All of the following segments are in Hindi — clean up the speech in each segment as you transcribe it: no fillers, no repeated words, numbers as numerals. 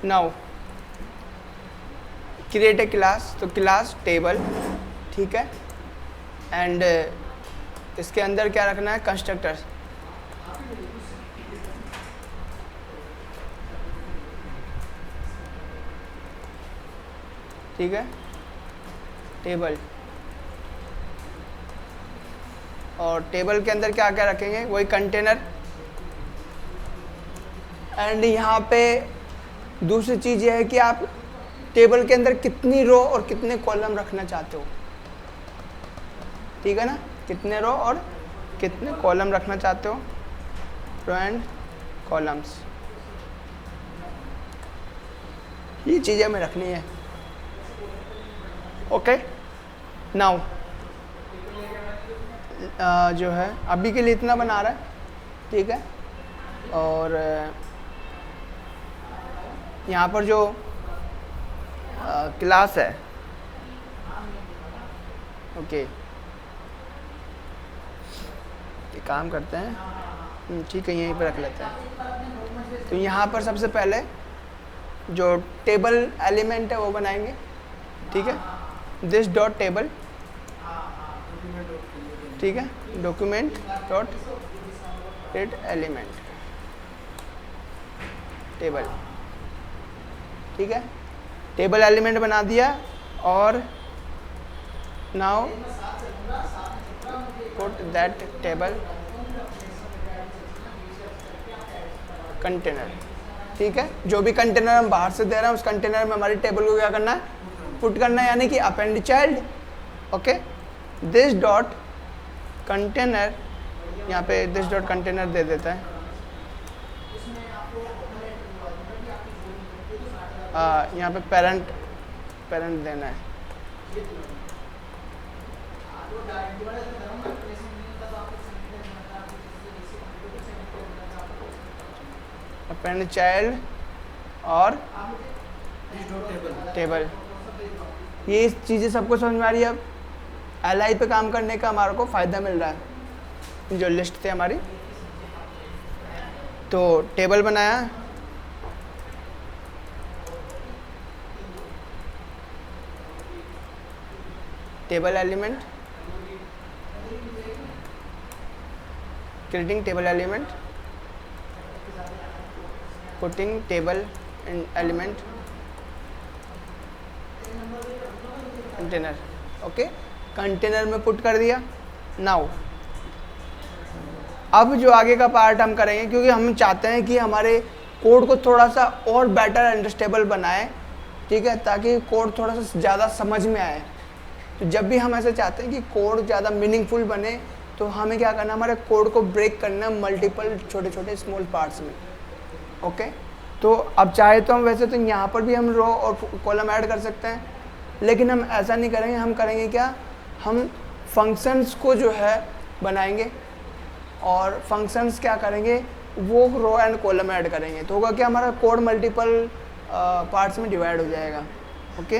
नाउ क्रिएट ए क्लास, तो क्लास टेबल, ठीक है, एंड इसके अंदर क्या रखना है, कंस्ट्रक्टर्स, ठीक है, टेबल, और टेबल के अंदर क्या क्या रखेंगे, वही कंटेनर। एंड यहाँ पे दूसरी चीज़ ये है कि आप टेबल के अंदर कितनी रो और कितने कॉलम रखना चाहते हो, ठीक है ना, कितने रो और कितने कॉलम रखना चाहते हो, रो एंड कॉलम्स, ये चीज़ें हमें रखनी है। ओके, नाउ जो है अभी के लिए इतना बना रहा है, ठीक है, और यहाँ पर जो क्लास है, ओके, ये काम करते हैं, ठीक है, यहीं पर रख लेते हैं। तो यहाँ पर सबसे पहले जो टेबल एलिमेंट है वो बनाएंगे, ठीक है, दिस डॉट टेबल, ठीक है, document dot create element table, ठीक है, टेबल एलिमेंट बना दिया, और now put that table container, ठीक है, जो भी कंटेनर हम बाहर से दे रहे हैं उस कंटेनर में हमारी टेबल को क्या करना है, पुट करना है, यानी कि append child. Okay, this dot container, यहाँ पे दिस डॉट कंटेनर दे देता है, यहाँ पे पेरेंट देना है, अपेंड चाइल्ड और टेबल। ये चीज़ें सबको समझ में आ रही है। अब एलआई पे काम करने का हमारे को फ़ायदा मिल रहा है। जो लिस्ट थे हमारी, तो टेबल बनाया, table element, creating table element, putting table element container. Okay, container में पुट कर दिया। नाउ अब जो आगे का पार्ट हम करेंगे, क्योंकि हम चाहते हैं कि हमारे कोड को थोड़ा सा और बेटर अंडरस्टैंडेबल बनाए, ठीक है, ताकि कोड थोड़ा सा ज़्यादा समझ में आए। तो जब भी हम ऐसे चाहते हैं कि कोड ज़्यादा मीनिंगफुल बने, तो हमें क्या करना है, हमारे कोड को ब्रेक करना है मल्टीपल छोटे छोटे स्मॉल पार्ट्स में। ओके, तो अब चाहे तो हम वैसे तो यहाँ पर भी हम रो और कॉलम ऐड कर सकते हैं, लेकिन हम ऐसा नहीं करेंगे। हम करेंगे क्या, हम फंक्शंस को जो है बनाएंगे, और फंक्शंस क्या करेंगे, वो रो एंड कॉलम ऐड करेंगे। तो होगा क्या, हमारा कोड मल्टीपल पार्ट्स में डिवाइड हो जाएगा। ओके,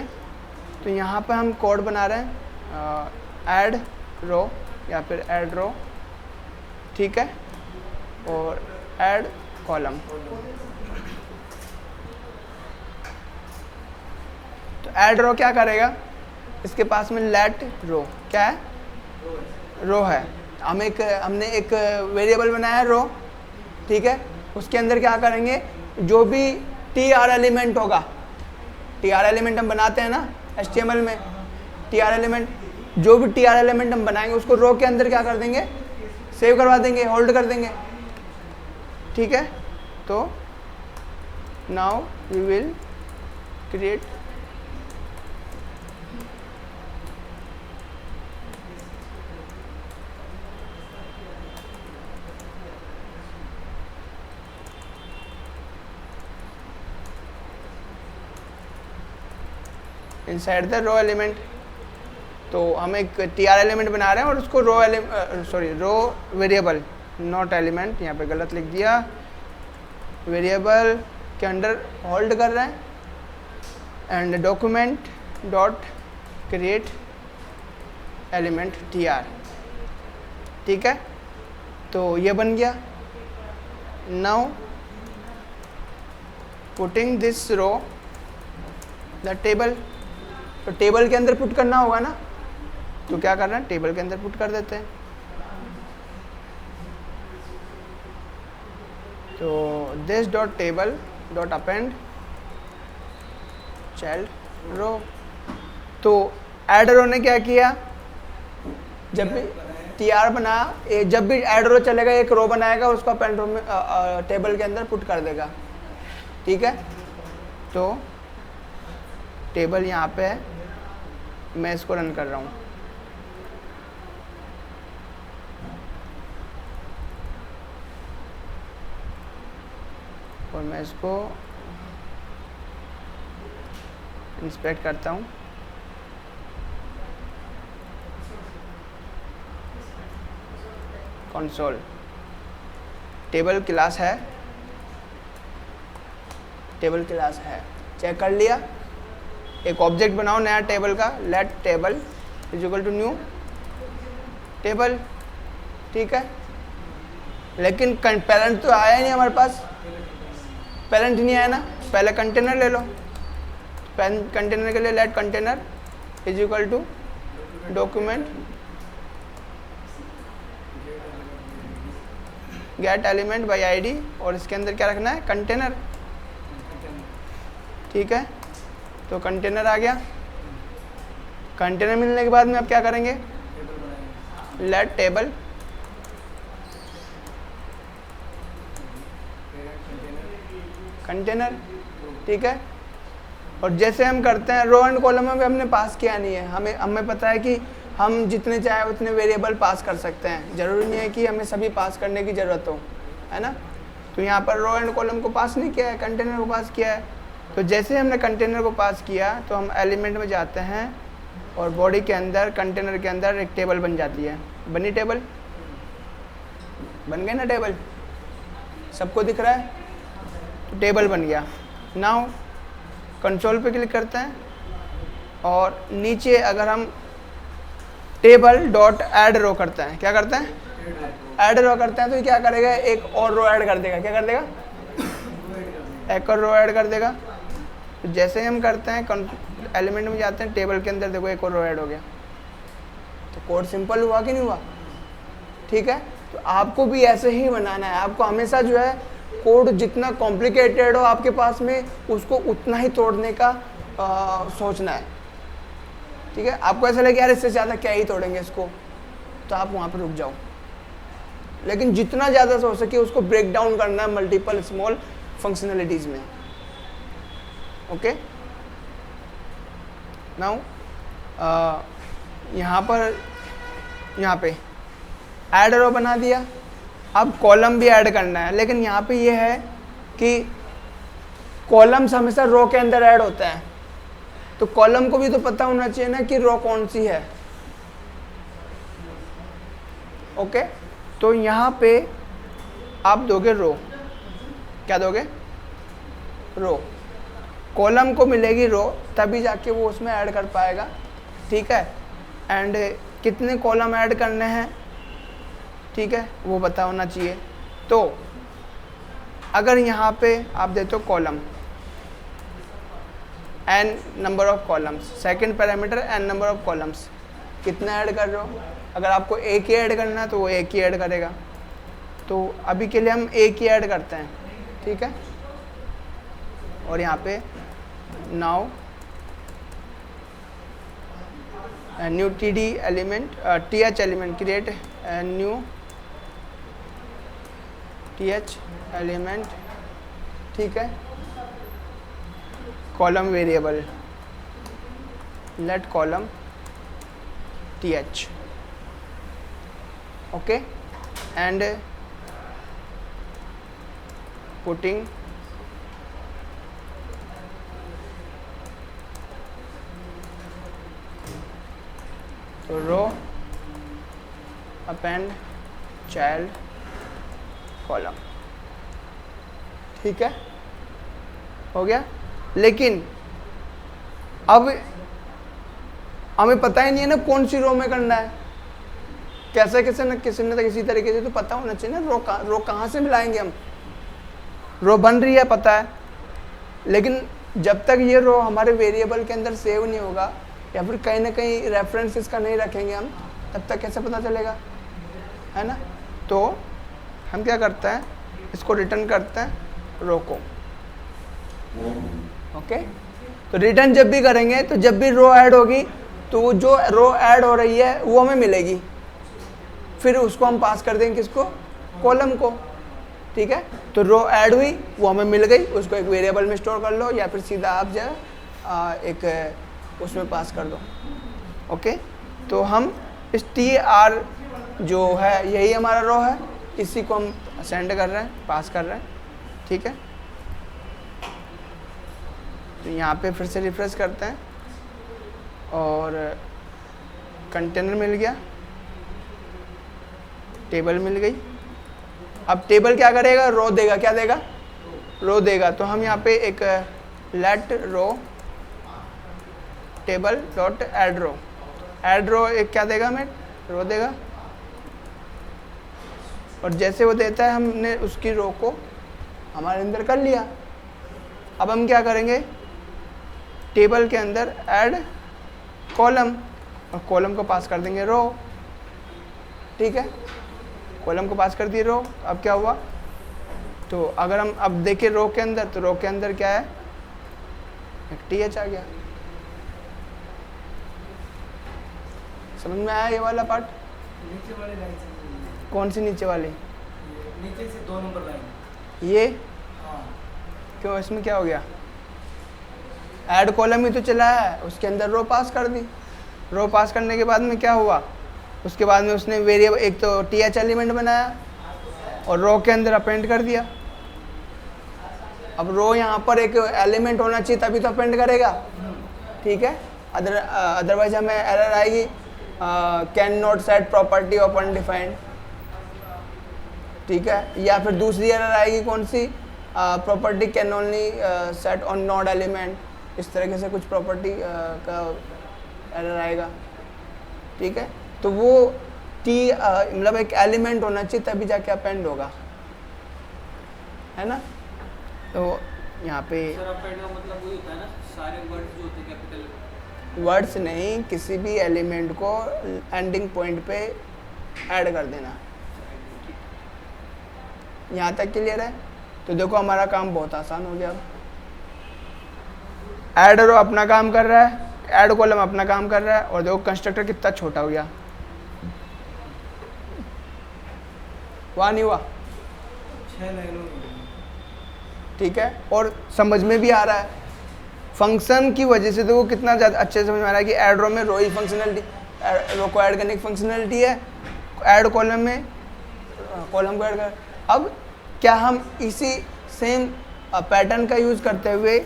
तो यहाँ पर हम कोड बना रहे हैं ऐड रो या फिर ऐड रो, ठीक है, और ऐड कॉलम। तो ऐड रो क्या करेगा, इसके पास में लेट रो क्या है, रो है। हमने एक वेरिएबल बनाया है रो, ठीक है, उसके अंदर क्या करेंगे, जो भी टी आर एलिमेंट होगा, टी आर एलिमेंट हम बनाते हैं ना HTML में, टी आर एलिमेंट, जो भी टी आर एलिमेंट हम बनाएंगे उसको रो के अंदर क्या कर देंगे, सेव करवा देंगे, होल्ड कर देंगे, ठीक है। तो now we will create inside the row element. तो हम एक टी आर एलिमेंट बना रहे हैं और उसको रो वेरिएबल, नॉट एलिमेंट, यहाँ पे गलत लिख दिया, वेरिएबल के अंडर होल्ड कर रहे हैं, and document dot create element TR, ठीक है। तो ये बन गया। Now putting this row the table, तो टेबल के अंदर पुट करना होगा ना, तो क्या करना है, टेबल के अंदर पुट कर देते हैं। तो this dot table dot append child row. तो ऐड रो ने क्या किया, जब भी tr बना, जब भी ऐड रो चलेगा एक रो बनाएगा, उसको अपेंड रो में टेबल के अंदर पुट कर देगा। ठीक है, तो टेबल यहाँ पे है, मैं इसको रन कर रहा हूँ। और मैं इसको इंस्पेक्ट करता हूँ। कंसोल टेबल क्लास है, टेबल क्लास है, चेक कर लिया। एक ऑब्जेक्ट बनाओ नया टेबल का, let table is equal to new table. ठीक है, लेकिन पेरेंट तो आया नहीं हमारे पास, पेरेंट नहीं आया ना, पहले कंटेनर ले लो। कंटेनर के लिए let container is equal to document get element by ID, और इसके अंदर क्या रखना है, कंटेनर। ठीक है, तो कंटेनर आ गया। कंटेनर मिलने के बाद में अब क्या करेंगे, लेट टेबल कंटेनर। ठीक है, और जैसे हम करते हैं रो एंड कॉलम में भी हमने पास किया नहीं है, हमें पता है कि हम जितने चाहे उतने वेरिएबल पास कर सकते हैं, ज़रूरी नहीं है कि हमें सभी पास करने की ज़रूरत हो, है ना। तो यहाँ पर रो एंड कॉलम को पास नहीं किया है, कंटेनर को पास किया है। तो जैसे हमने कंटेनर को पास किया तो हम एलिमेंट में जाते हैं और बॉडी के अंदर कंटेनर के अंदर एक टेबल बन जाती है। बनी टेबल, बन गई ना टेबल, सबको दिख रहा है, तो टेबल बन गया। नाउ कंसोल पे क्लिक करते हैं और नीचे अगर हम टेबल डॉट ऐड रो करते हैं, क्या करते हैं, ऐड रो करते हैं, तो ये क्या करेगा, एक और रो ऐड कर देगा। क्या कर देगा, एक और रो ऐड कर देगा। तो जैसे ही हम करते हैं एलिमेंट में जाते हैं, टेबल के अंदर देखो एक और रो ऐड हो गया। तो कोड सिंपल हुआ कि नहीं हुआ। ठीक है, तो आपको भी ऐसे ही बनाना है। आपको हमेशा जो है कोड जितना कॉम्प्लिकेटेड हो आपके पास में, उसको उतना ही तोड़ने का सोचना है। ठीक है, आपको ऐसा लगे यार इससे ज़्यादा क्या ही तोड़ेंगे इसको, तो आप वहाँ पर रुक जाओ। लेकिन जितना ज़्यादा हो सके उसको ब्रेक डाउन करना है मल्टीपल स्मॉल फंक्शनलिटीज़ में। ओके, नाउ यहाँ पे ऐड रो बना दिया। अब कॉलम भी ऐड करना है, लेकिन यहाँ पे ये है कि कॉलम्स हमेशा रो के अंदर ऐड होता है, तो कॉलम को भी तो पता होना चाहिए ना कि रो कौन सी है। ओके, तो यहाँ पे आप दोगे रो, क्या दोगे, रो। कॉलम को मिलेगी रो, तभी जाके वो उसमें ऐड कर पाएगा। ठीक है, एंड कितने कॉलम ऐड करने हैं, ठीक है, वो पता होना चाहिए। तो अगर यहाँ पे आप देते हो column n number of columns, second parameter n number of columns, कितना ऐड कर रहे हो। अगर आपको एक ही ऐड करना है तो वो एक ही ऐड करेगा। तो अभी के लिए हम एक ही ऐड करते हैं। ठीक है, और यहाँ पे now new T element th element, create new th element. ठीक है, column variable, let column th। Okay, and putting to row append child column. ठीक है, हो गया। लेकिन अब हमें पता ही नहीं है ना कौन सी रो में करना है। कैसे किसी न किसी तरीके से तो पता होना चाहिए ना रो कहाँ से मिलाएंगे हम। रो बन रही है पता है, लेकिन जब तक ये रो हमारे वेरिएबल के अंदर सेव नहीं होगा या फिर कहीं ना कहीं रेफरेंस इसका नहीं रखेंगे हम, तब तक कैसे पता चलेगा, है ना। तो हम क्या करते हैं, इसको रिटर्न करते हैं रो को। ओके, तो रिटर्न जब भी करेंगे तो जब भी रो ऐड होगी तो जो रो ऐड हो रही है वो हमें मिलेगी, फिर उसको हम पास कर देंगे किसको, कॉलम को। ठीक है, तो रो ऐड हुई, वो हमें मिल गई, उसको एक वेरिएबल में स्टोर कर लो या फिर सीधा आप जो एक उसमें पास कर दो। ओके, तो हम इस TR जो है यही हमारा रो है, इसी को हम सेंड कर रहे हैं, पास कर रहे हैं। ठीक है, तो यहाँ पे फिर से रिफ्रेश करते हैं और कंटेनर मिल गया, टेबल मिल गई। अब टेबल क्या करेगा, रो देगा, क्या देगा, रो देगा। तो हम यहाँ पे एक लेट रो टेबल डॉट एड रो एक क्या देगा, हमें रो देगा। और जैसे वो देता है हमने उसकी रो को हमारे अंदर कर लिया। अब हम क्या करेंगे, टेबल के अंदर ऐड कॉलम, और कॉलम को पास कर देंगे रो। ठीक है, कॉलम को पास कर दिए रो। अब क्या हुआ, तो अगर हम अब देखें रो के अंदर, तो रो के अंदर क्या है, एक TH आ गया। समझ में आया ये वाला पार्ट? नीचे वाली लाइन से कौन सी नीचे वाली? नीचे से 2 नंबर लाइन। ये हाँ, क्यों, इसमें क्या हो गया, ऐड कॉलम ही तो चला है, उसके अंदर रो पास कर दी। रो पास करने के बाद में क्या हुआ, उसके बाद में उसने वेरिएबल एक तो TH एलिमेंट बनाया और रो के अंदर अपेंड कर दिया। अब रो यहाँ पर एक एलिमेंट होना चाहिए तभी तो अपेंड करेगा। ठीक है, अदरवाइज हमें एरर आएगी, can not set property of undefined. ठीक है, या फिर दूसरी एरर आएगी कौन सी, property can only set on not element, इस तरीके से कुछ प्रॉपर्टी का एरर आएगा। ठीक है, तो वो मतलब एक एलिमेंट होना चाहिए तभी जाके अपेंड होगा, है ना। तो यहाँ पे सर अपेंड का मतलब वही होता है ना, सारे वर्ड्स जो होते हैं कैपिटल वर्ड्स नहीं, किसी भी एलिमेंट को एंडिंग पॉइंट पे ऐड कर देना। यहाँ तक क्लियर है? तो देखो हमारा काम बहुत आसान हो गया। अब ऐड रो अपना काम कर रहा है, ऐड कॉलम अपना काम कर रहा है, और देखो कंस्ट्रक्टर कितना छोटा हो गया, वहाँ नहीं हुआ। 6 लाइनों में। ठीक है, और समझ में भी आ रहा है फंक्शन की वजह से। देखो कितना ज़्यादा अच्छे से समझ में आ रहा है कि ऐड रो में रो ही फंक्शनलिटी, रो को ऐड करने की फंक्शनलिटी है, ऐड कॉलम में कॉलम को ऐड कर। अब क्या हम इसी सेम पैटर्न का यूज़ करते हुए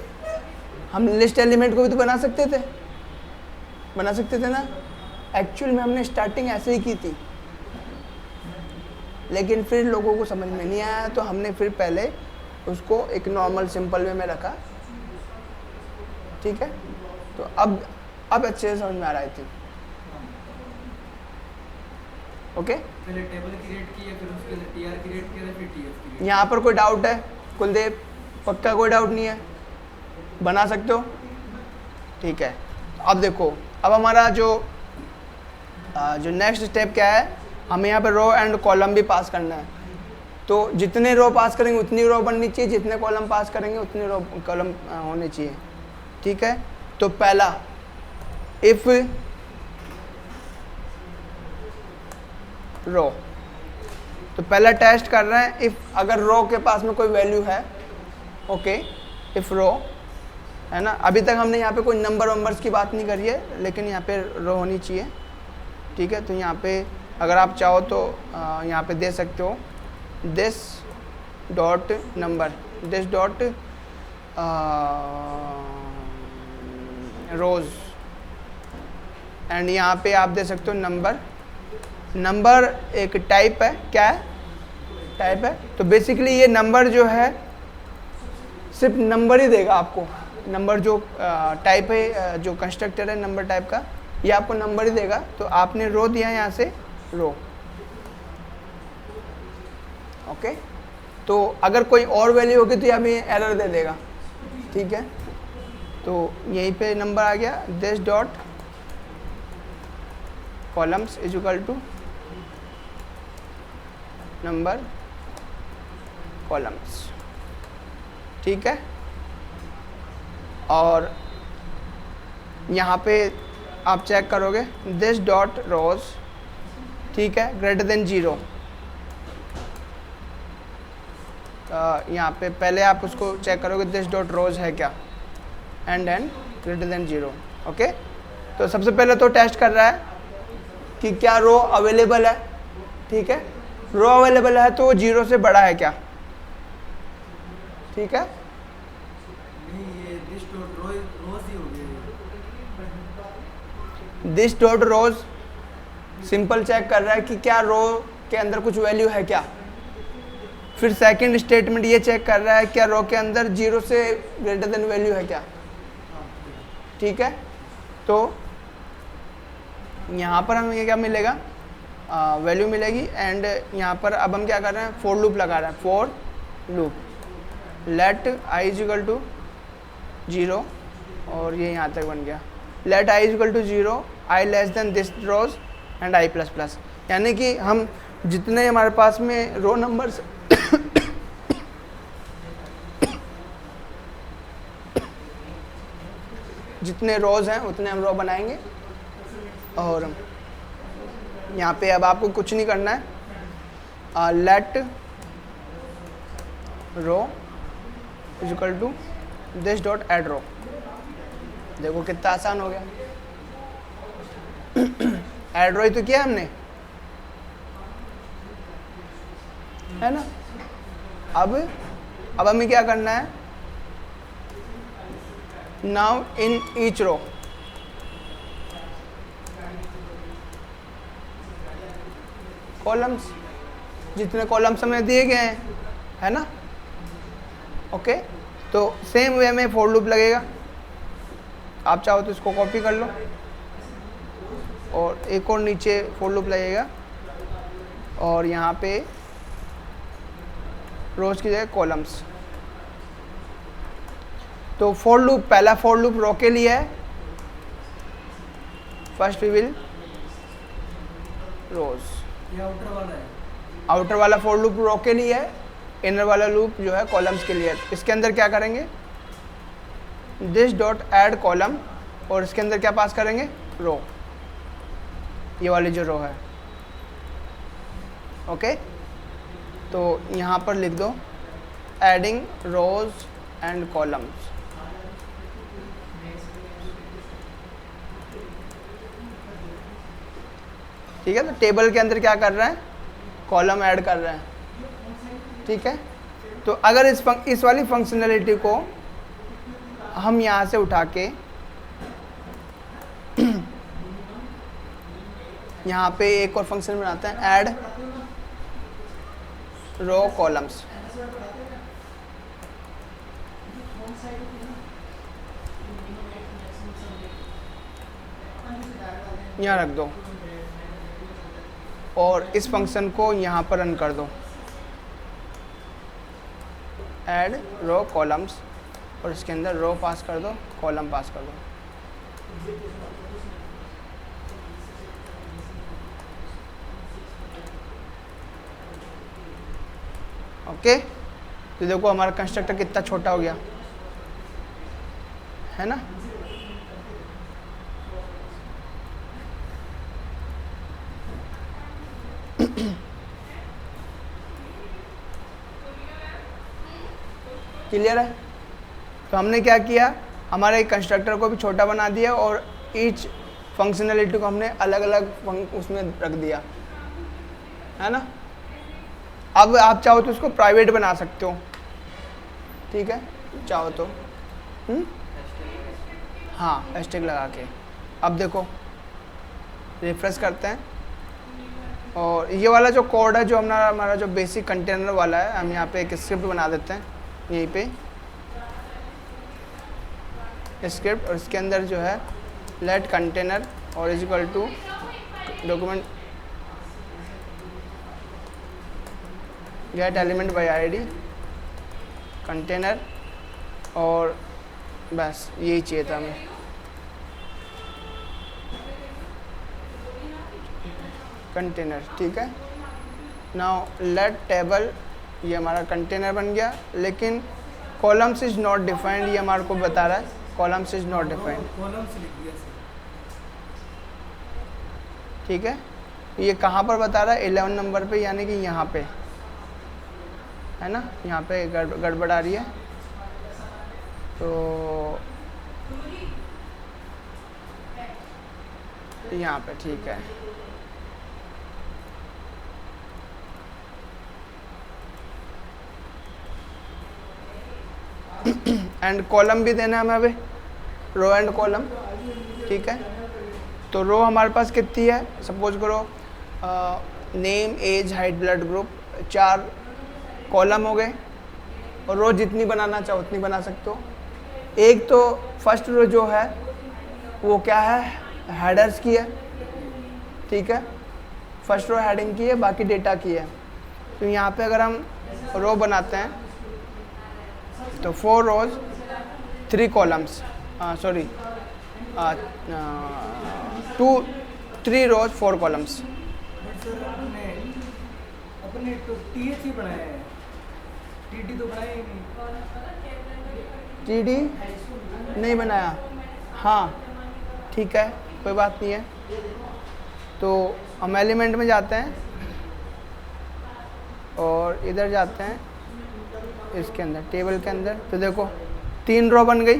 हम लिस्ट एलिमेंट को भी तो बना सकते थे ना। एक्चुअल में हमने स्टार्टिंग ऐसे ही की थी, लेकिन फिर लोगों को समझ में नहीं आया, तो हमने फिर पहले उसको एक नॉर्मल सिंपल वे में रखा। ठीक है, तो अब अच्छे से समझ में आ रहा है। ओके, पहले टेबल क्रिएट की, फिर उसके लिए TR क्रिएट किया, फिर TF क्रिएट। यहाँ पर कोई डाउट है कुलदीप? पक्का कोई डाउट नहीं है, बना सकते हो? ठीक है, अब देखो, अब हमारा जो नेक्स्ट स्टेप क्या है, हमें यहाँ पे रो एंड कॉलम भी पास करना है। तो जितने रो पास करेंगे उतनी रो बननी चाहिए, जितने कॉलम पास करेंगे उतने रो कॉलम होने चाहिए। ठीक है, तो पहला इफ रो, तो पहला टेस्ट कर रहे हैं इफ अगर रो के पास में कोई वैल्यू है। ओके, इफ रो है ना, अभी तक हमने यहाँ पे कोई नंबर्स की बात नहीं करी है, लेकिन यहाँ पे रो होनी चाहिए। ठीक है, तो यहाँ पे अगर आप चाहो तो यहाँ पे दे सकते हो this dot number, this dot rows, and यहाँ पे आप दे सकते हो नंबर एक टाइप है, क्या है, टाइप है। तो बेसिकली ये नंबर जो है सिर्फ नंबर ही देगा आपको, नंबर जो टाइप है, जो कंस्ट्रक्टर है नंबर टाइप का, ये आपको नंबर ही देगा। तो आपने रो दिया यहाँ से रो। ओके, तो अगर कोई और वैल्यू होगी तो यहाँ पे एरर दे देगा। ठीक है, तो यहीं पे नंबर आ गया this dot columns is equal to number columns. ठीक है, और यहाँ पे आप चेक करोगे दिस डॉट रोज, ठीक है, ग्रेटर देन 0। यहाँ पे पहले आप उसको चेक करोगे दिस डॉट रोज है क्या, एंड ग्रेटर देन 0। ओके, तो सबसे पहले तो टेस्ट कर रहा है कि क्या रो अवेलेबल है। ठीक है, रो अवेलेबल है तो वो 0 से बड़ा है क्या। ठीक है, this dot rows simple check कर रहा है कि क्या रो के अंदर कुछ वैल्यू है क्या। फिर सेकंड स्टेटमेंट ये चेक कर रहा है क्या रो के अंदर 0 से ग्रेटर देन वैल्यू है क्या। ठीक है, तो यहाँ पर हमें क्या मिलेगा, वैल्यू मिलेगी। एंड यहाँ पर अब हम क्या कर रहे हैं, फॉर लूप लगा रहे हैं, for loop let I is equal to 0, और ये यहाँ तक बन गया let I is equal to 0, I less than this rows and I plus plus. यानी कि हम जितने हमारे पास में रो नंबर्स जितने रोज हैं उतने हम रो बनाएंगे। और यहाँ पे अब आपको कुछ नहीं करना है, let row is equal to this dot add row. देखो कितना आसान हो गया, एड रो ही तो किया हमने, है ना। अब हमें क्या करना है, now in each row columns, जितने कॉलम्स हमें दिए गए हैं, है ना। ओके, तो सेम वे में फॉर लूप लगेगा। आप चाहो तो इसको कॉपी कर लो, और एक और नीचे फॉर लूप लगेगा, और यहाँ पे रोज की जगह कॉलम्स। तो फॉर लूप, पहला फॉर लूप रो के लिए है, फर्स्ट वी विल रोज। ये आउटर वाला है, आउटर वाला फॉर लूप रो के लिए है, इनर वाला लूप जो है कॉलम्स के लिए है। इसके अंदर क्या करेंगे, दिस डॉट ऐड कॉलम, और इसके अंदर क्या पास करेंगे, रो, ये वाली जो रो है। ओके, तो यहाँ पर लिख दो एडिंग रोज एंड कॉलम्स। ठीक है, तो टेबल के अंदर क्या कर रहे हैं, कॉलम ऐड कर रहे हैं। ठीक है, तो अगर इस वाली फंक्शनैलिटी को हम यहाँ से उठा के यहाँ पे एक और फंक्शन बनाते हैं, ऐड रो कॉलम्स। यहाँ रख दो, और इस फंक्शन को यहाँ पर रन कर दो, ऐड रो कॉलम्स, और इसके अंदर रो पास कर दो, कॉलम पास कर दो। ओके, तो देखो हमारा कंस्ट्रक्टर कितना छोटा हो गया, है ना। क्लियर है। तो हमने क्या किया, हमारे कंस्ट्रक्टर को भी छोटा बना दिया, और ईच फंक्शनैलिटी को हमने अलग अलग उसमें रख दिया, है ना। अब आप चाहो तो इसको प्राइवेट बना सकते हो, ठीक है, चाहो तो। हाँ, हैशटैग लगा के। अब देखो रिफ्रेश करते हैं, और ये वाला जो कोड है, जो हमारा जो बेसिक कंटेनर वाला है, हम यहाँ पे एक स्क्रिप्ट बना देते हैं यहीं पे स्क्रिप्ट, और इसके अंदर जो है लेट कंटेनर और is equal to document get element by ID container, और बस यही चाहिए था हमें। कंटेनर, ठीक है। नाउ लेट टेबल, ये हमारा कंटेनर बन गया, लेकिन कॉलम्स इज नॉट डिफाइंड, ये हमारे को बता रहा है columns is not defined, columns लिख दिया सर। ठीक है। ये कहाँ पर बता रहा है? 11 नंबर पे, यानी कि यहाँ पे है ना, यहाँ पे गड़बड़ आ रही है। तो यहाँ पे ठीक है। एंड कॉलम भी देना है हमें अभी, रो एंड कॉलम, ठीक है। तो रो हमारे पास कितनी है? सपोज करो name, age, height, blood group, 4 column हो गए, और रो जितनी बनाना चाहो उतनी बना सकते हो। एक तो फर्स्ट रो जो है वो क्या है? हेडर्स की है, ठीक है। फर्स्ट रो हेडिंग की है, बाकी डेटा की है। तो यहाँ पे अगर हम रो बनाते हैं तो 4 rows 3 columns, sorry 3 rows 4 columns. But sir अपने तो टीएच ही बनाया है, टीडी तो बनाया ही नहीं। टीडी नहीं बनाया, हाँ ठीक है, कोई बात नहीं है। तो हम एलिमेंट में जाते हैं और इधर जाते हैं इसके अंदर, टेबल के अंदर। तो देखो 3 रो बन गई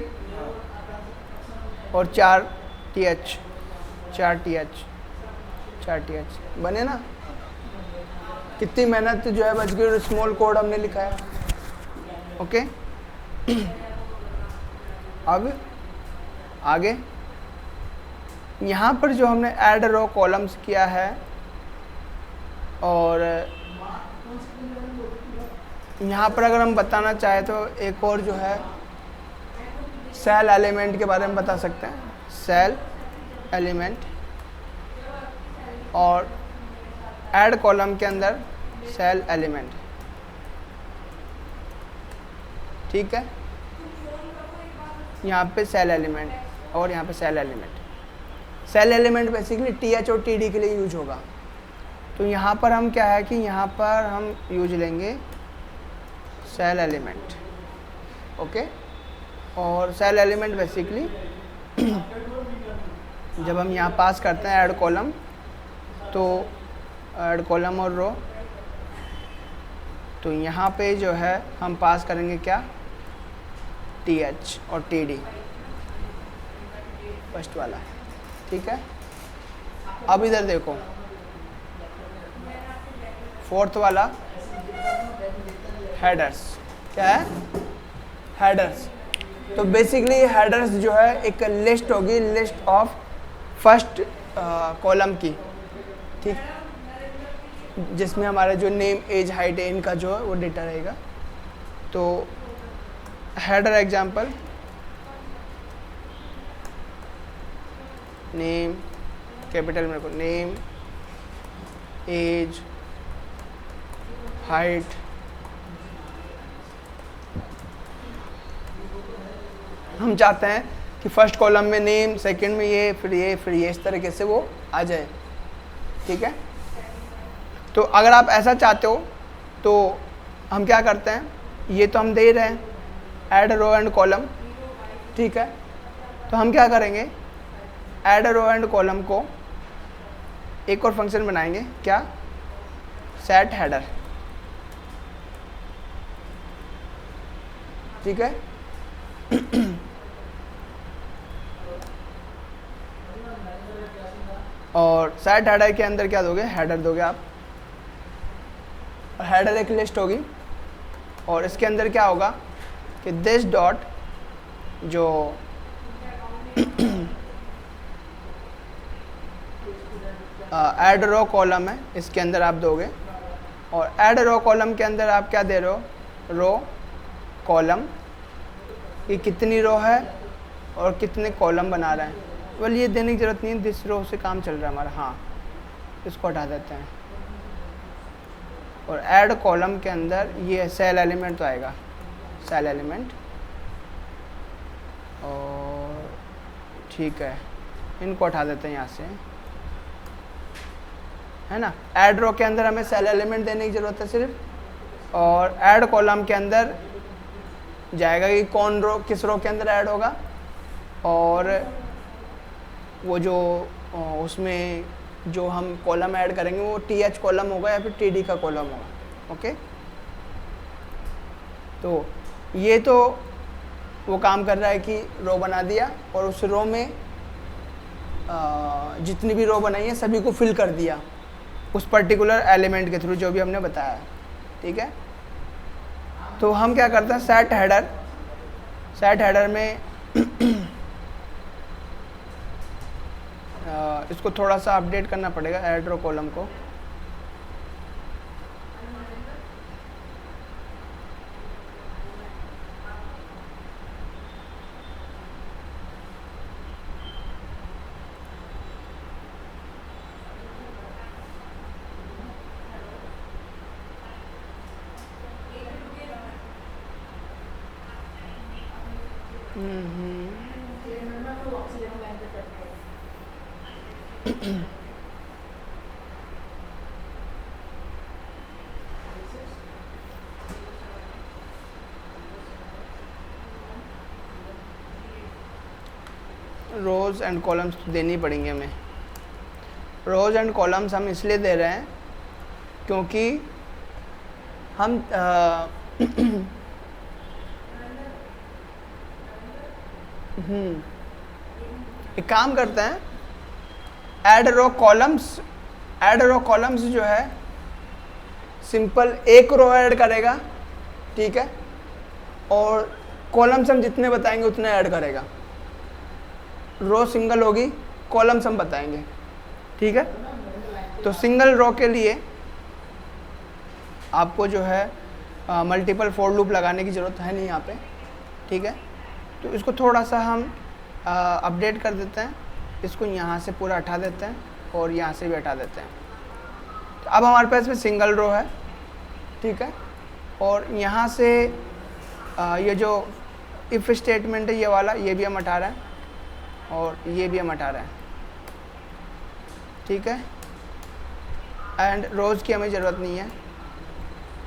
और 4 TH, 4 TH बने ना। कितनी मेहनत जो है बच गई, और स्मॉल कोड हमने लिखा है, ओके। अब आगे यहाँ पर जो हमने ऐड रो कॉलम्स किया है, और यहाँ पर अगर हम बताना चाहें तो एक और जो है सेल एलिमेंट के बारे में बता सकते हैं। सेल एलिमेंट, और ऐड कॉलम के अंदर सेल एलिमेंट, ठीक है। यहाँ पे सेल एलिमेंट और यहाँ पे cell element. Cell element basically TH और TD के लिए यूज होगा। तो यहाँ पर हम क्या है कि यहाँ पर हम यूज लेंगे सेल एलिमेंट, ओके। और सेल एलिमेंट बेसिकली जब हम यहाँ पास करते हैं ऐड कॉलम, तो ऐड कॉलम और रो, तो यहाँ पे जो है हम पास करेंगे क्या? TH और TD, फर्स्ट वाला, ठीक है। अब इधर देखो फोर्थ वाला हेडर्स, क्या है? हेडर्स। तो बेसिकली हेडर्स जो है एक लिस्ट होगी, लिस्ट ऑफ फर्स्ट कॉलम की, ठीक, जिसमें हमारा जो नेम, एज, हाइट, इनका जो है वो डेटा रहेगा। तो हेडर एग्जांपल, नेम, कैपिटल में को नेम, एज, हाइट, हम चाहते हैं कि फर्स्ट कॉलम में नेम, सेकंड में ये, फिर ये, फिर ये, इस तरीके से वो आ जाए, ठीक है। तो अगर आप ऐसा चाहते हो तो हम क्या करते हैं, ये तो हम दे रहे हैं ऐड रो एंड कॉलम, ठीक है। तो हम क्या करेंगे, ऐड रो एंड कॉलम को एक और फंक्शन बनाएंगे, क्या? सेट हेडर, ठीक है। और सेट हेडर के अंदर क्या दोगे? हेडर दोगे आप, और हेडर एक लिस्ट होगी, और इसके अंदर क्या होगा कि दिस डॉट जो ऐड रो कॉलम है इसके अंदर आप दोगे, और ऐड रो कॉलम के अंदर आप क्या दे रहे हो? रो कॉलम, ये कितनी रो है और कितने कॉलम बना रहे हैं। वेल ये देने की ज़रूरत नहीं है, दिस रो से काम चल रहा है हमारा, हाँ इसको हटा देते हैं। और ऐड कॉलम के अंदर ये सेल एलिमेंट तो आएगा, सेल एलिमेंट, और ठीक है, इनको हटा देते हैं यहाँ से, है ना। ऐड रो के अंदर हमें सेल एलिमेंट देने की ज़रूरत है सिर्फ, और ऐड कॉलम के अंदर जाएगा कि कौन रो किस रो के अंदर ऐड होगा, और वो जो उसमें जो हम कॉलम ऐड करेंगे वो TH कॉलम होगा या फिर TD का कॉलम होगा। ओके, तो ये तो वो काम कर रहा है कि रो बना दिया और उस रो में जितनी भी रो बनाई है सभी को फिल कर दिया उस पर्टिकुलर एलिमेंट के थ्रू जो भी हमने बताया। ठीक है, तो हम क्या करते हैं, सेट हेडर में इसको थोड़ा सा अपडेट करना पड़ेगा ऐड रो कॉलम को। रोज़ एंड कॉलम्स देनी पड़ेंगे हमें। रोज़ एंड कॉलम्स हम इसलिए दे रहे हैं क्योंकि हम एक काम करते हैं, ऐड रो कॉलम्स जो है सिंपल एक रो ऐड करेगा, ठीक है, और कॉलम्स हम जितने बताएंगे उतने ऐड करेगा। रो सिंगल होगी, कॉलम्स हम बताएंगे, ठीक है। तो सिंगल रो के लिए आपको जो है मल्टीपल फॉर लूप लगाने की ज़रूरत है नहीं यहाँ पे, ठीक है। तो इसको थोड़ा सा हम अपडेट कर देते हैं, इसको यहाँ से पूरा हटा देते हैं और यहाँ से भी हटा देते हैं। तो अब हमारे पास में सिंगल रो है, ठीक है, और यहाँ से ये जो इफ़ स्टेटमेंट है ये वाला, ये भी हम हटा रहे हैं और ये भी हम हटा रहे हैं, ठीक है। एंड रोज़ की हमें ज़रूरत नहीं है।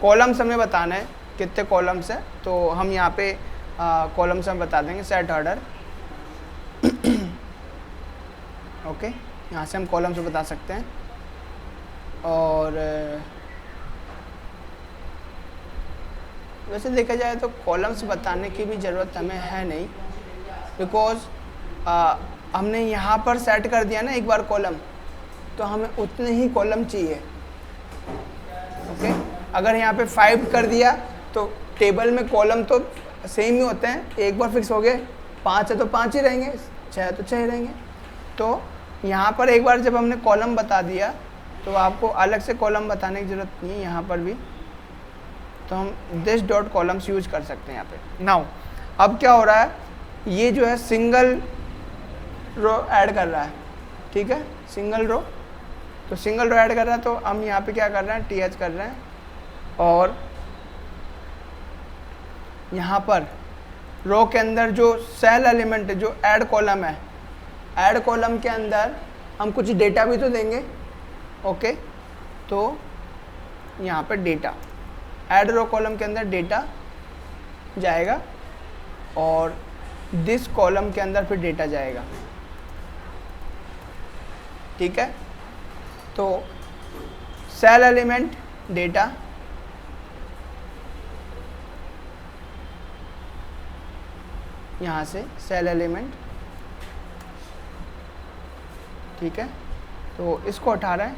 कॉलम्स हमें बताना है कितने कॉलम्स है, तो हम यहाँ पे कॉलम्स हम बता देंगे सेट ऑर्डर। ओके, यहाँ से हम कॉलम्स बता सकते हैं। और वैसे देखा जाए तो कॉलम्स बताने की भी ज़रूरत हमें है नहीं, बिकॉज हमने यहाँ पर सेट कर दिया ना एक बार कॉलम, तो हमें उतने ही कॉलम चाहिए। ओके, अगर यहाँ पे 5 कर दिया तो टेबल में कॉलम तो सेम ही होते हैं, एक बार फिक्स हो गए, 5 है तो 5 ही रहेंगे, 6 है तो 6 ही रहेंगे। तो यहाँ पर एक बार जब हमने कॉलम बता दिया तो आपको अलग से कॉलम बताने की ज़रूरत नहीं है यहाँ पर भी, तो हम दिस डॉट कॉलम्स यूज कर सकते हैं यहाँ पे। नाउ अब क्या हो रहा है, ये जो है सिंगल रो ऐड कर रहा है, ठीक है, सिंगल रो। तो सिंगल रो ऐड कर रहा है, तो हम यहाँ पे क्या कर रहे हैं, TH कर रहे हैं, और यहाँ पर रो के अंदर जो सेल एलिमेंट है, जो ऐड कॉलम है, ऐड कॉलम के अंदर हम कुछ डेटा भी तो देंगे। ओके, तो यहाँ पर डेटा, ऐड रो कॉलम के अंदर डेटा जाएगा और दिस कॉलम के अंदर फिर डेटा जाएगा, ठीक है। तो सेल एलिमेंट डेटा, यहाँ से सेल एलिमेंट, ठीक है। तो इसको हटा रहे हैं,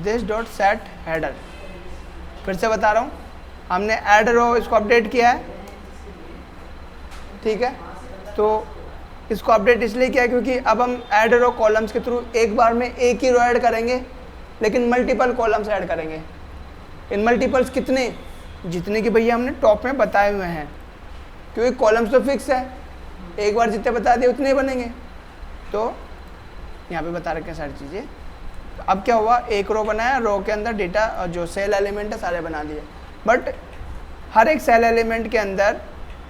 दिस डॉट सेट हेडर। फिर से बता रहा हूँ, हमने ऐड रो इसको अपडेट किया है, ठीक है। तो इसको अपडेट इसलिए किया है क्योंकि अब हम ऐड रो कॉलम्स के थ्रू एक बार में एक ही रो ऐड करेंगे, लेकिन मल्टीपल कॉलम्स ऐड करेंगे। इन मल्टीपल्स कितने, जितने कि भैया हमने टॉप में बताए हुए हैं, क्योंकि कॉलम्स तो फिक्स है, एक बार जितने बता दिए उतने ही बनेंगे। तो यहाँ पे बता रखे हैं सारी चीज़ें। तो अब क्या हुआ, एक रो बनाया, रो के अंदर डेटा जो सेल एलिमेंट है सारे बना दिए, बट हर एक सेल एलिमेंट के अंदर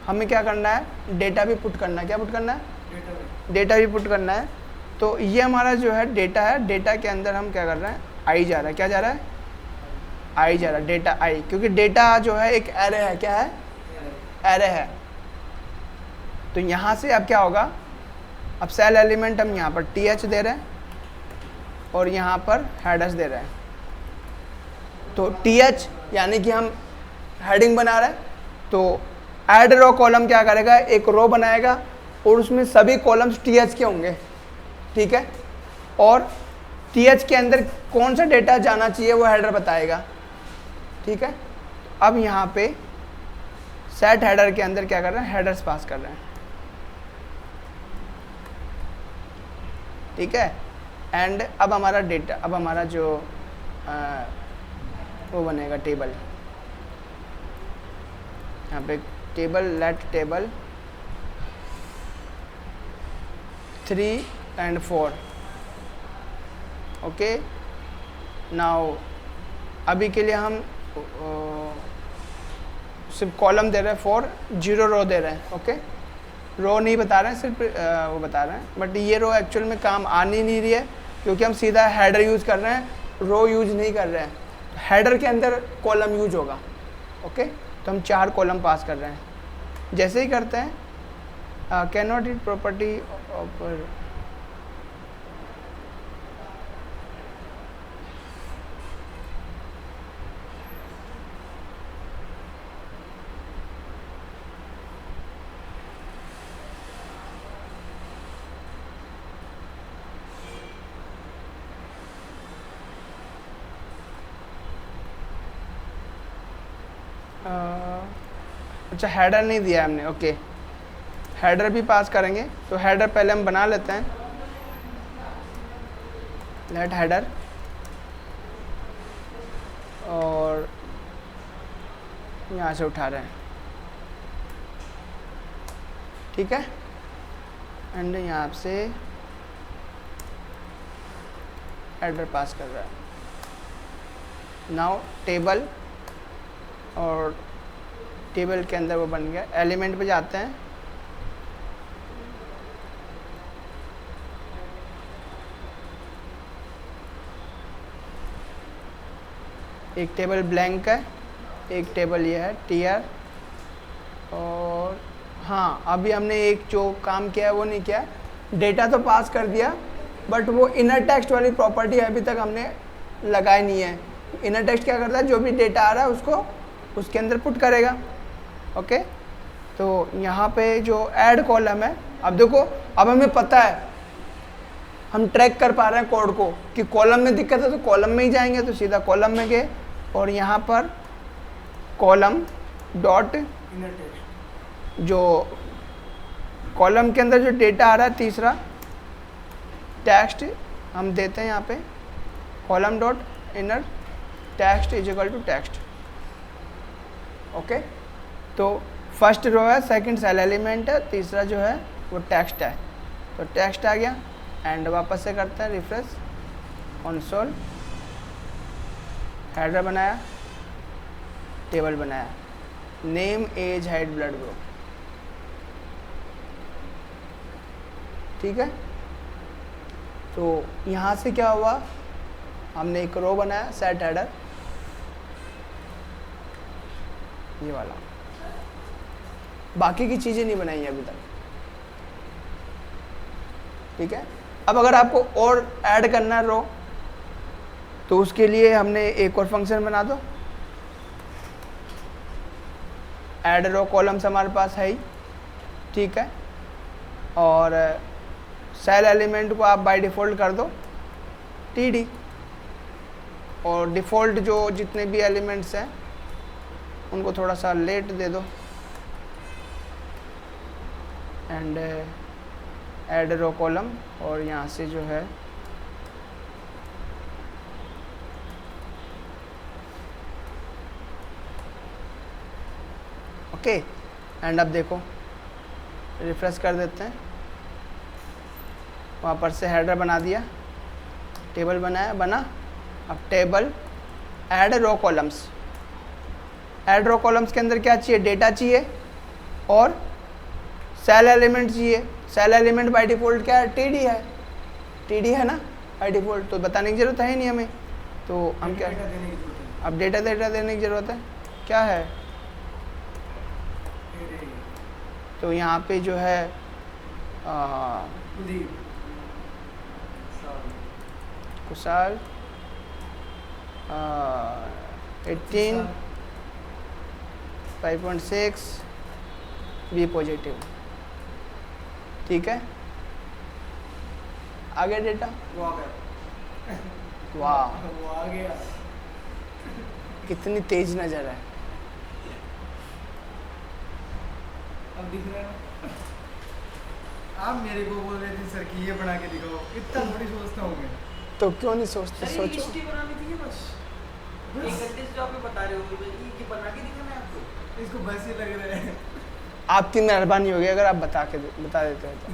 हमें क्या करना है, डेटा भी पुट करना है। क्या पुट करना है, डेटा में डेटा भी पुट करना है। तो ये हमारा जो है डेटा है, डेटा के अंदर हम क्या कर रहे हैं, आई जा रहा है। क्या जा रहा है, आई जा रहा है, डेटा आई, क्योंकि डेटा जो है एक एरे है। क्या है, एरे है। तो यहाँ से अब क्या होगा, अब सेल एलिमेंट हम यहाँ पर th दे रहे हैं और यहाँ पर हेडर्स दे रहे हैं। तो th यानी कि हम हेडिंग बना रहे हैं, तो ऐड रो कॉलम क्या करेगा, एक रो बनाएगा और उसमें सभी कॉलम्स th के होंगे, ठीक है। और th के अंदर कौन सा डेटा जाना चाहिए वो हेडर बताएगा, ठीक है। अब यहाँ पे सेट हेडर के अंदर क्या कर रहे हैं, हेडर्स पास कर रहे हैं, ठीक है। एंड अब हमारा डेटा, अब हमारा जो वो बनेगा टेबल, यहाँ पे table, let table 3 and 4, okay. Now अभी के लिए हम सिर्फ कॉलम दे रहे हैं 4, 0 रो दे रहे हैं, ओके। रो नहीं बता रहे हैं, सिर्फ वो बता रहे हैं, बट ये रो एक्चुअल में काम आनी नहीं रही है क्योंकि हम सीधा हेडर यूज़ कर रहे हैं, रो यूज नहीं कर रहे हैं। तो हेडर के अंदर कॉलम यूज होगा, ओके। तो हम 4 कॉलम पास कर रहे हैं। जैसे ही करते हैं can not read property of, अच्छा हेडर नहीं दिया हमने, ओके। हेडर भी पास करेंगे, तो हेडर पहले हम बना लेते हैं, लेट हेडर, और यहाँ से उठा रहे हैं, ठीक है। एंड यहाँ से हेडर पास कर रहा है। नाउ टेबल, और टेबल के अंदर वो बन गया। एलिमेंट पे जाते हैं, एक टेबल ब्लैंक है, एक टेबल ये है tr, और हाँ अभी हमने एक जो काम किया है वो नहीं किया, डेटा तो पास कर दिया बट वो इनर टेक्स्ट वाली प्रॉपर्टी अभी तक हमने लगाई नहीं है। इनर टेक्स्ट क्या करता है, जो भी डेटा आ रहा है उसको उसके अंदर पुट करेगा, ओके। तो यहाँ पे जो ऐड कॉलम है, अब देखो अब हमें पता है, हम ट्रैक कर पा रहे हैं कोड को कि कॉलम में दिक्कत है तो कॉलम में ही जाएंगे, तो सीधा कॉलम में गए और यहाँ पर कॉलम डॉट इनर टेक्स्ट, जो कॉलम के अंदर जो डेटा आ रहा है तीसरा टेक्स्ट हम देते हैं यहाँ पे, column dot inner text is equal to text, okay. तो फर्स्ट रो है, सेकंड सेल एलिमेंट है, तीसरा जो है वो टेक्स्ट है, तो टेक्स्ट आ गया। एंड वापस से करते हैं रिफ्रेश, कंसोल, हेडर बनाया, टेबल बनाया, name age height blood group, ठीक है। तो यहाँ से क्या हुआ, हमने एक रो बनाया सेट हेडर, ये वाला, बाकी की चीज़ें नहीं बनाई अभी तक, ठीक है। अब अगर आपको और ऐड करना है रो, तो उसके लिए हमने एक और फंक्शन बना दो, ऐड रो कॉलम्स हमारे पास है ही, ठीक है। और सेल एलिमेंट को आप बाय डिफ़ॉल्ट कर दो td, और डिफ़ॉल्ट जो जितने भी एलिमेंट्स हैं उनको थोड़ा सा लेट दे दो, एंड ऐड रो कॉलम, और यहाँ से जो है ओके। एंड अब देखो रिफ्रेश कर देते हैं, वहाँ पर से हेडर बना दिया, टेबल बनाया, बना। अब टेबल ऐड रो कॉलम्स, ऐड रो कॉलम्स के अंदर क्या चाहिए, डेटा चाहिए, और सेल एलिमेंट चाहिए। सेल एलिमेंट बाय डिफ़ॉल्ट क्या है, टीडी है, टीडी है ना बाय डिफ़ॉल्ट, तो बताने की ज़रूरत है ही नहीं हमें। तो हम क्या, डेटा देने की जरूरत है। अब डेटा देने की ज़रूरत है, क्या है, ये रही। तो यहाँ पे जो है कुलदीप कुशाल 18 5.6 बी पॉजिटिव, ठीक है। आ गया डेटा, वो आ गया, वाह वो आ गया। कितनी तेज नज़र है। अब दिख रहा है। आप मेरे को बोल रहे थे सर कि ये बना के दिखाओ, इतना थोड़ी सोचता हूँ मैं। तो क्यों नहीं सोचते, सर ये सोचो। हिस्ट्री बनानी थी बस। एक घंटे से जो आप बता रहे हो ये बना के दिखाना है आपको। इसको बस ही लग रहा है। आपकी मेहरबानी होगी अगर आप बता देते हो तो।